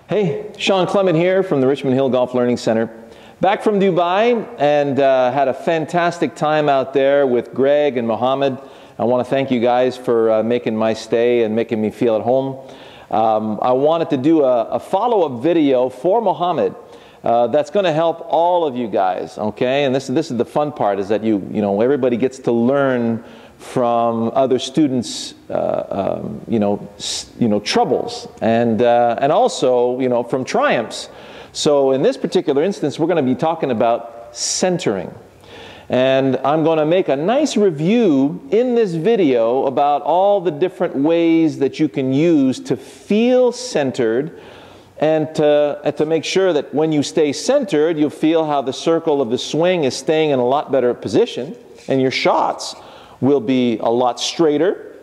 Hey, Sean Clement here from the Richmond Hill Golf Learning Center. Back from Dubai and had a fantastic time out there with Greg and Mohammed. I want to thank you guys for making my stay and making me feel at home. I wanted to do a follow-up video for Mohammed that's going to help all of you guys, okay? And this is the fun part, is that everybody gets to learn from other students, troubles and also, from triumphs. So in this particular instance, we're going to be talking about centering. And I'm going to make a nice review in this video about all the different ways that you can use to feel centered and to make sure that when you stay centered, you'll feel how the circle of the swing is staying in a lot better position, and your shots will be a lot straighter,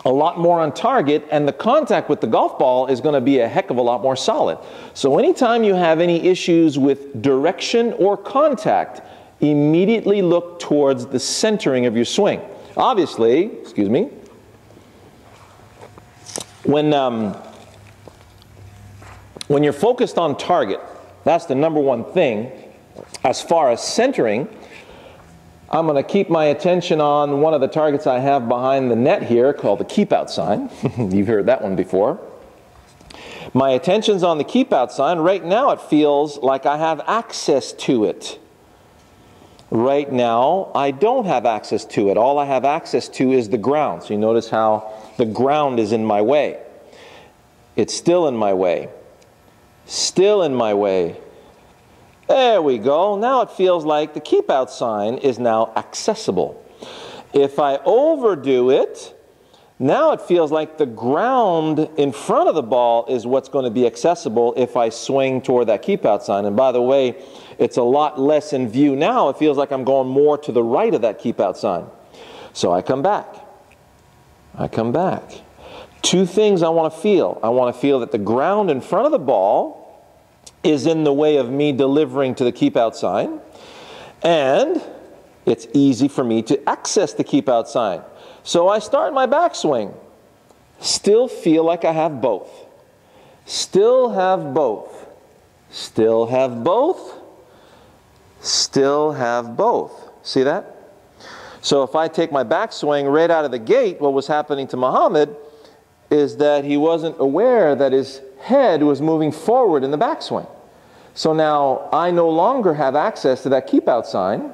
a lot more on target, and the contact with the golf ball is going to be a heck of a lot more solid. So anytime you have any issues with direction or contact, immediately look towards the centering of your swing. Obviously, excuse me, when you're focused on target, that's the number one thing. As far as centering, I'm going to keep my attention on one of the targets I have behind the net here called the keep out sign. You've heard that one before. My attention's on the keep out sign. Right now it feels like I have access to it. Right now I don't have access to it. All I have access to is the ground. So you notice how the ground is in my way. It's still in my way. Still in my way. There we go. Now it feels like the keep out sign is now accessible. If I overdo it, now it feels like the ground in front of the ball is what's going to be accessible if I swing toward that keep out sign. And by the way, it's a lot less in view now. It feels like I'm going more to the right of that keep out sign. So I come back. I come back. Two things I want to feel. I want to feel that the ground in front of the ball is in the way of me delivering to the keep out sign, and it's easy for me to access the keep out sign. So I start my backswing. Still feel like I have both. Still have both. Still have both. Still have both. See that? So if I take my backswing right out of the gate, what was happening to Mohammed is that he wasn't aware that his head was moving forward in the backswing. So now I no longer have access to that keep out sign.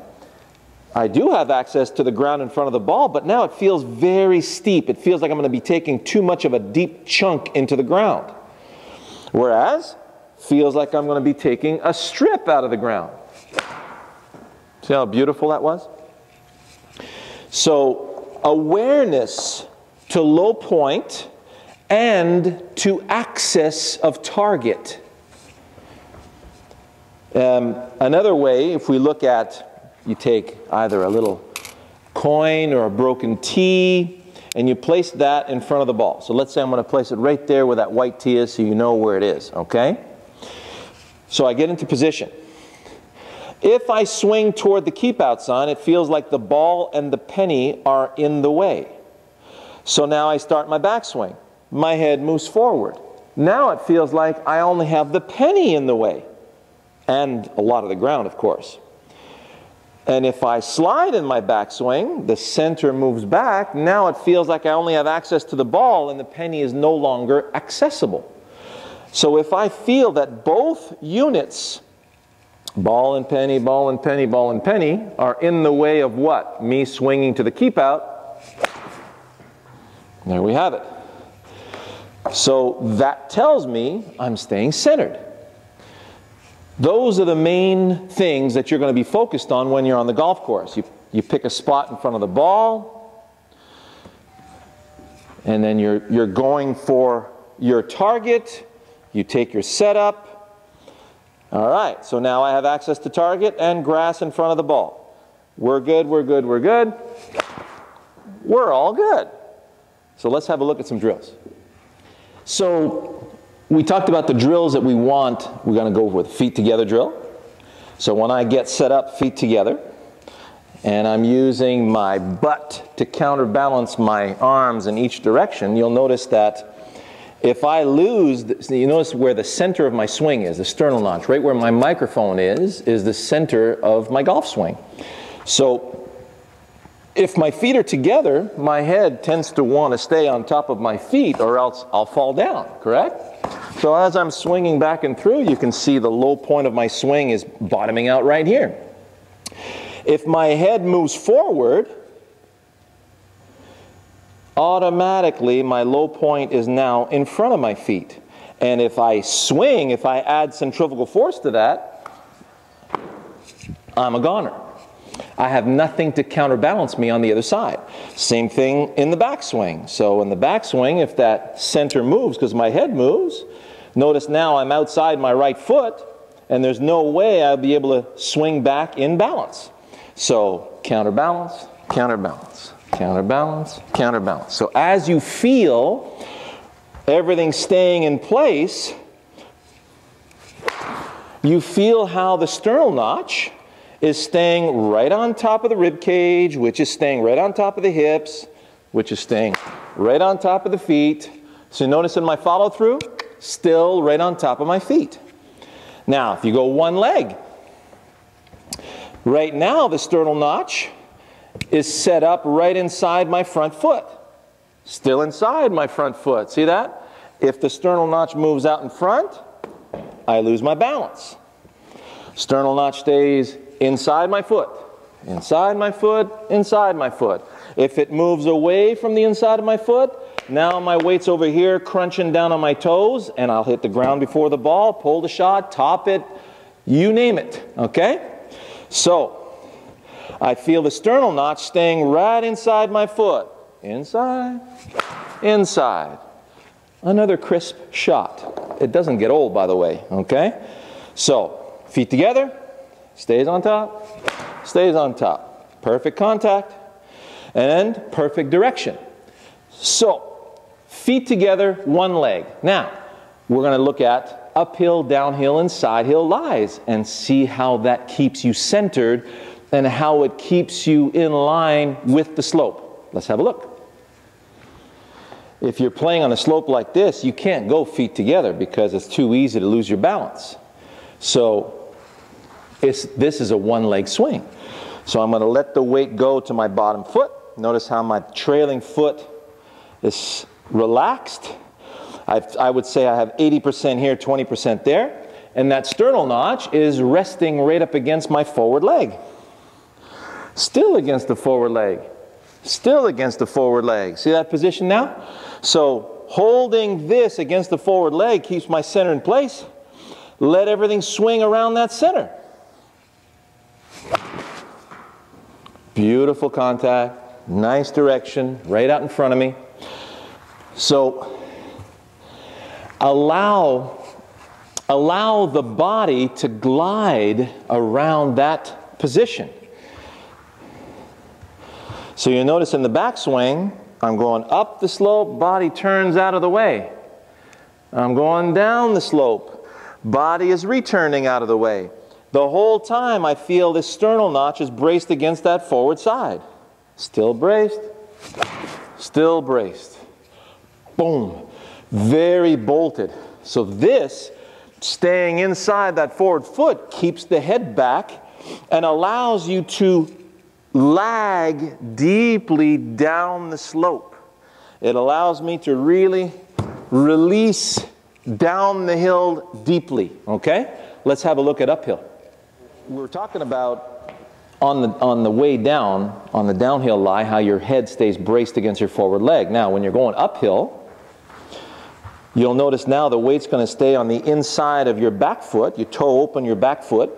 I do have access to the ground in front of the ball, but now it feels very steep. It feels like I'm going to be taking too much of a deep chunk into the ground. Whereas, feels like I'm going to be taking a strip out of the ground. See how beautiful that was? So, awareness to low point and to access of target. Another way, if we look at, you take either a little coin or a broken tee, and you place that in front of the ball. So let's say I'm going to place it right there where that white tee is so you know where it is, okay? So I get into position. If I swing toward the keep out sign, it feels like the ball and the penny are in the way. So now I start my backswing. My head moves forward. Now it feels like I only have the penny in the way, and a lot of the ground, of course. And if I slide in my backswing, the center moves back. Now it feels like I only have access to the ball, and the penny is no longer accessible. So if I feel that both units, ball and penny, ball and penny, ball and penny, are in the way of what? Me swinging to the keep out, there we have it. So that tells me I'm staying centered. Those are the main things that you're going to be focused on when you're on the golf course. You pick a spot in front of the ball, and then you're going for your target. You take your setup. All right, so now I have access to target and grass in front of the ball. We're good, we're good, we're good. We're all good. So let's have a look at some drills. So we talked about the drills that we want. We're going to go with feet together drill. So when I get set up, feet together, and I'm using my butt to counterbalance my arms in each direction, you'll notice that If I lose, you notice where the center of my swing is, the sternal notch, right where my microphone is the center of my golf swing. So if my feet are together, my head tends to want to stay on top of my feet or else I'll fall down, correct? So as I'm swinging back and through, you can see the low point of my swing is bottoming out right here. If my head moves forward, automatically my low point is now in front of my feet. And if I swing, if I add centrifugal force to that, I'm a goner. I have nothing to counterbalance me on the other side. Same thing in the backswing. So in the backswing, if that center moves because my head moves, notice now I'm outside my right foot and there's no way I'll be able to swing back in balance. So counterbalance, counterbalance, counterbalance, counterbalance. So as you feel everything staying in place, you feel how the sternal notch is staying right on top of the rib cage, which is staying right on top of the hips, which is staying right on top of the feet. So notice in my follow through, still right on top of my feet. Now, if you go one leg, right now the sternal notch is set up right inside my front foot. Still inside my front foot. See that? If the sternal notch moves out in front, I lose my balance. Sternal notch stays inside my foot, inside my foot, inside my foot. If it moves away from the inside of my foot, now my weight's over here crunching down on my toes, and I'll hit the ground before the ball, pull the shot, top it, you name it, okay? So, I feel the sternal notch staying right inside my foot. Inside, inside. Another crisp shot. It doesn't get old, by the way, okay? So, feet together, stays on top, stays on top. Perfect contact and perfect direction. So, feet together, one leg. Now, we're going to look at uphill, downhill, and side hill lies and see how that keeps you centered and how it keeps you in line with the slope. Let's have a look. If you're playing on a slope like this, you can't go feet together because it's too easy to lose your balance. So, this is a one-leg swing. So I'm going to let the weight go to my bottom foot. Notice how my trailing foot is relaxed. I would say I have 80% here, 20% there. And that sternal notch is resting right up against my forward leg. Still against the forward leg. Still against the forward leg. See that position now? So holding this against the forward leg keeps my center in place. Let everything swing around that center. Beautiful contact, nice direction, right out in front of me. So allow the body to glide around that position. So you notice in the backswing, I'm going up the slope, body turns out of the way. I'm going down the slope, body is returning out of the way. The whole time I feel this sternal notch is braced against that forward side. Still braced, still braced. Boom. Very bolted. So this, staying inside that forward foot, keeps the head back and allows you to lag deeply down the slope. It allows me to really release down the hill deeply. Okay? Let's have a look at uphill. We're talking about on the way down, on the downhill lie, how your head stays braced against your forward leg. Now, when you're going uphill, you'll notice now the weight's going to stay on the inside of your back foot. You toe open your back foot.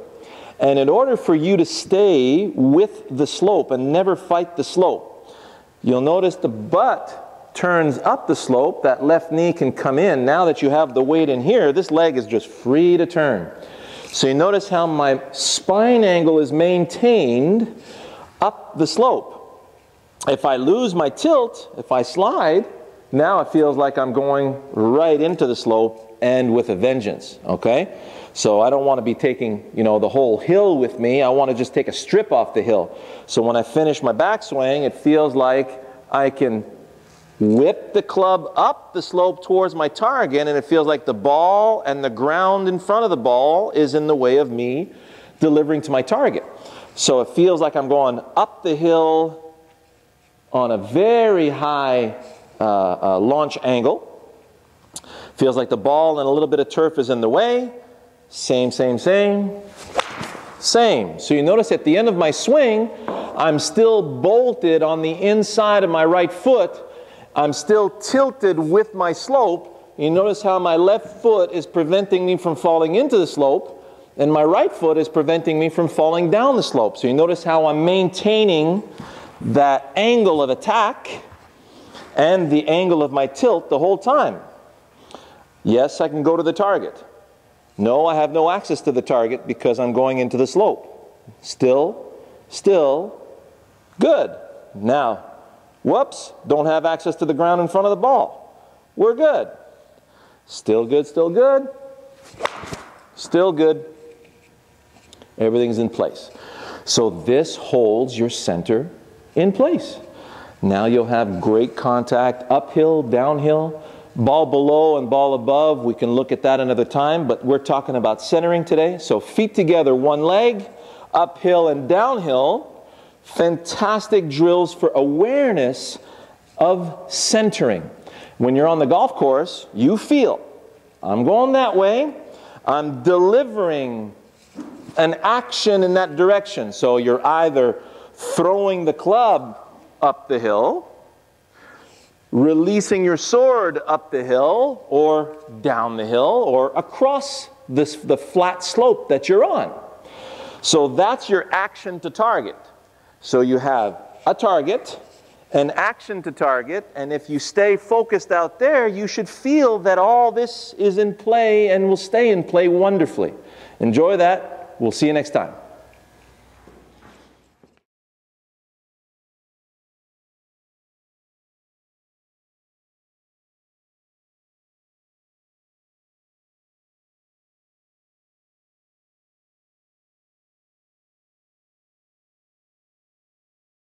And in order for you to stay with the slope and never fight the slope, you'll notice the butt turns up the slope. That left knee can come in. Now that you have the weight in here, this leg is just free to turn. So you notice how my spine angle is maintained up the slope. If I lose my tilt, if I slide, now it feels like I'm going right into the slope and with a vengeance, okay? So I don't want to be taking, the whole hill with me. I want to just take a strip off the hill. So when I finish my backswing, it feels like I can whip the club up the slope towards my target, and it feels like the ball and the ground in front of the ball is in the way of me delivering to my target. So it feels like I'm going up the hill on a very high launch angle. Feels like the ball and a little bit of turf is in the way. Same, same, same. Same. So you notice at the end of my swing, I'm still bolted on the inside of my right foot. I'm still tilted with my slope. You notice how my left foot is preventing me from falling into the slope, and my right foot is preventing me from falling down the slope. So you notice how I'm maintaining that angle of attack and the angle of my tilt the whole time. Yes, I can go to the target. No, I have no access to the target because I'm going into the slope. Still, good. Now, whoops, don't have access to the ground in front of the ball. We're good. Still good, still good. Still good. Everything's in place. So this holds your center in place. Now you'll have great contact uphill, downhill, ball below and ball above. We can look at that another time, but we're talking about centering today. So feet together, one leg, uphill and downhill. Fantastic drills for awareness of centering. When you're on the golf course, you feel, I'm going that way, I'm delivering an action in that direction. So you're either throwing the club up the hill, releasing your sword up the hill, or down the hill, or across the flat slope that you're on. So that's your action to target. So you have a target, an action to target, and if you stay focused out there, you should feel that all this is in play and will stay in play wonderfully. Enjoy that. We'll see you next time.